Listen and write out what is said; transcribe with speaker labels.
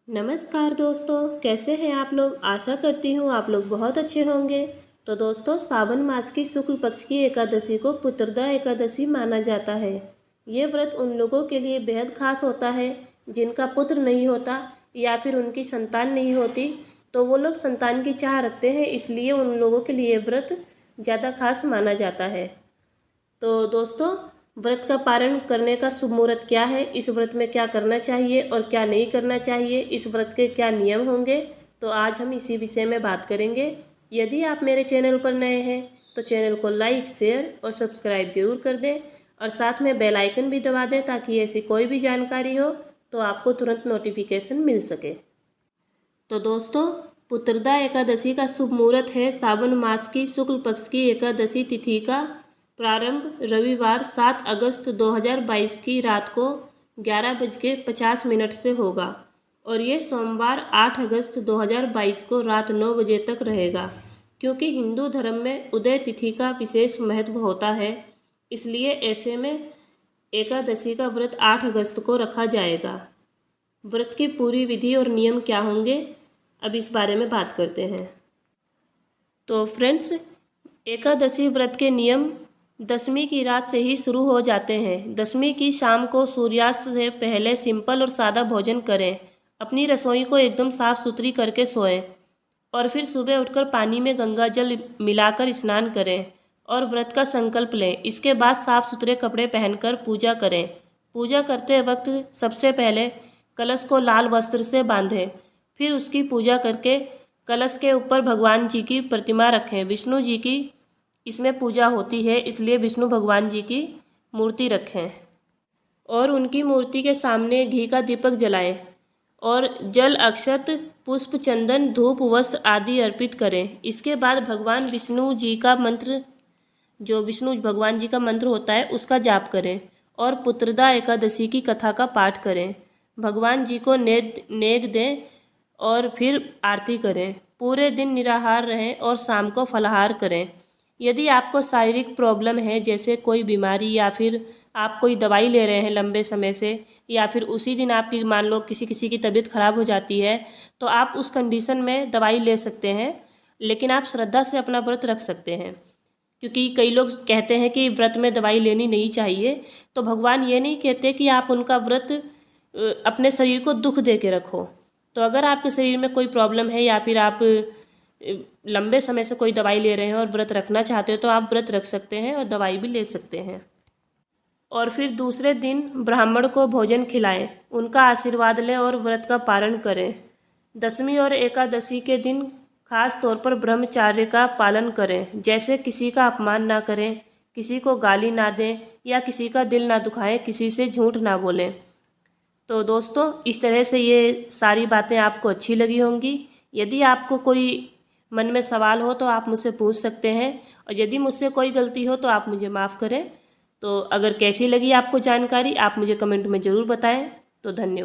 Speaker 1: नमस्कार दोस्तों, कैसे हैं आप लोग। आशा करती हूँ आप लोग बहुत अच्छे होंगे। तो दोस्तों, सावन मास की शुक्ल पक्ष की एकादशी को पुत्रदा एकादशी माना जाता है। ये व्रत उन लोगों के लिए बेहद खास होता है जिनका पुत्र नहीं होता या फिर उनकी संतान नहीं होती, तो वो लोग संतान की चाह रखते हैं, इसलिए उन लोगों के लिए व्रत ज़्यादा खास माना जाता है। तो दोस्तों, व्रत का पारण करने का शुभ मुहूर्त क्या है, इस व्रत में क्या करना चाहिए और क्या नहीं करना चाहिए, इस व्रत के क्या नियम होंगे, तो आज हम इसी विषय में बात करेंगे। यदि आप मेरे चैनल पर नए हैं तो चैनल को लाइक, शेयर और सब्सक्राइब जरूर कर दें और साथ में बेल आइकन भी दबा दें ताकि ऐसी कोई भी जानकारी हो तो आपको तुरंत नोटिफिकेशन मिल सके। तो दोस्तों, पुत्रदा एकादशी का शुभ मुहूर्त है सावन मास की शुक्ल पक्ष की एकादशी तिथि का प्रारंभ रविवार 7 अगस्त 2022 की रात को 11:50 से होगा और ये सोमवार 8 अगस्त 2022 को रात 9 बजे तक रहेगा। क्योंकि हिंदू धर्म में उदय तिथि का विशेष महत्व होता है, इसलिए ऐसे में एकादशी का व्रत 8 अगस्त को रखा जाएगा। व्रत की पूरी विधि और नियम क्या होंगे, अब इस बारे में बात करते हैं। तो फ्रेंड्स, एकादशी व्रत के नियम दशमी की रात से ही शुरू हो जाते हैं। दशमी की शाम को सूर्यास्त से पहले सिंपल और सादा भोजन करें। अपनी रसोई को एकदम साफ सुथरी करके सोएं और फिर सुबह उठकर पानी में गंगा जल मिलाकर स्नान करें और व्रत का संकल्प लें। इसके बाद साफ सुथरे कपड़े पहनकर पूजा करें। पूजा करते वक्त सबसे पहले कलश को लाल वस्त्र से बांधें, फिर उसकी पूजा करके कलश के ऊपर भगवान जी की प्रतिमा रखें। विष्णु जी की इसमें पूजा होती है, इसलिए विष्णु भगवान जी की मूर्ति रखें और उनकी मूर्ति के सामने घी का दीपक जलाएं और जल, अक्षत, पुष्प, चंदन, धूप, वस्त्र आदि अर्पित करें। इसके बाद भगवान विष्णु जी का मंत्र, जो विष्णु भगवान जी का मंत्र होता है, उसका जाप करें और पुत्रदा एकादशी की कथा का पाठ करें। भगवान जी को नेग दें और फिर आरती करें। पूरे दिन निराहार रहें और शाम को फलाहार करें। यदि आपको शारीरिक प्रॉब्लम है, जैसे कोई बीमारी या फिर आप कोई दवाई ले रहे हैं लंबे समय से, या फिर उसी दिन आपकी मान लो किसी की तबीयत खराब हो जाती है, तो आप उस कंडीशन में दवाई ले सकते हैं, लेकिन आप श्रद्धा से अपना व्रत रख सकते हैं। क्योंकि कई लोग कहते हैं कि व्रत में दवाई लेनी नहीं चाहिए, तो भगवान ये नहीं कहते कि आप उनका व्रत अपने शरीर को दुख दे के रखो। तो अगर आपके शरीर में कोई प्रॉब्लम है या फिर आप लंबे समय से कोई दवाई ले रहे हैं और व्रत रखना चाहते हो, तो आप व्रत रख सकते हैं और दवाई भी ले सकते हैं। और फिर दूसरे दिन ब्राह्मण को भोजन खिलाएं, उनका आशीर्वाद लें और व्रत का पारण करें। दशमी और एकादशी के दिन खास तौर पर ब्रह्मचार्य का पालन करें, जैसे किसी का अपमान ना करें, किसी को गाली ना दें या किसी का दिल ना दुखाएं, किसी से झूठ ना बोलें। तो दोस्तों, इस तरह से ये सारी बातें आपको अच्छी लगी होंगी। यदि आपको कोई मन में सवाल हो तो आप मुझसे पूछ सकते हैं और यदि मुझसे कोई गलती हो तो आप मुझे माफ़ करें। तो अगर कैसी लगी आपको जानकारी, आप मुझे कमेंट में ज़रूर बताएं। तो धन्यवाद।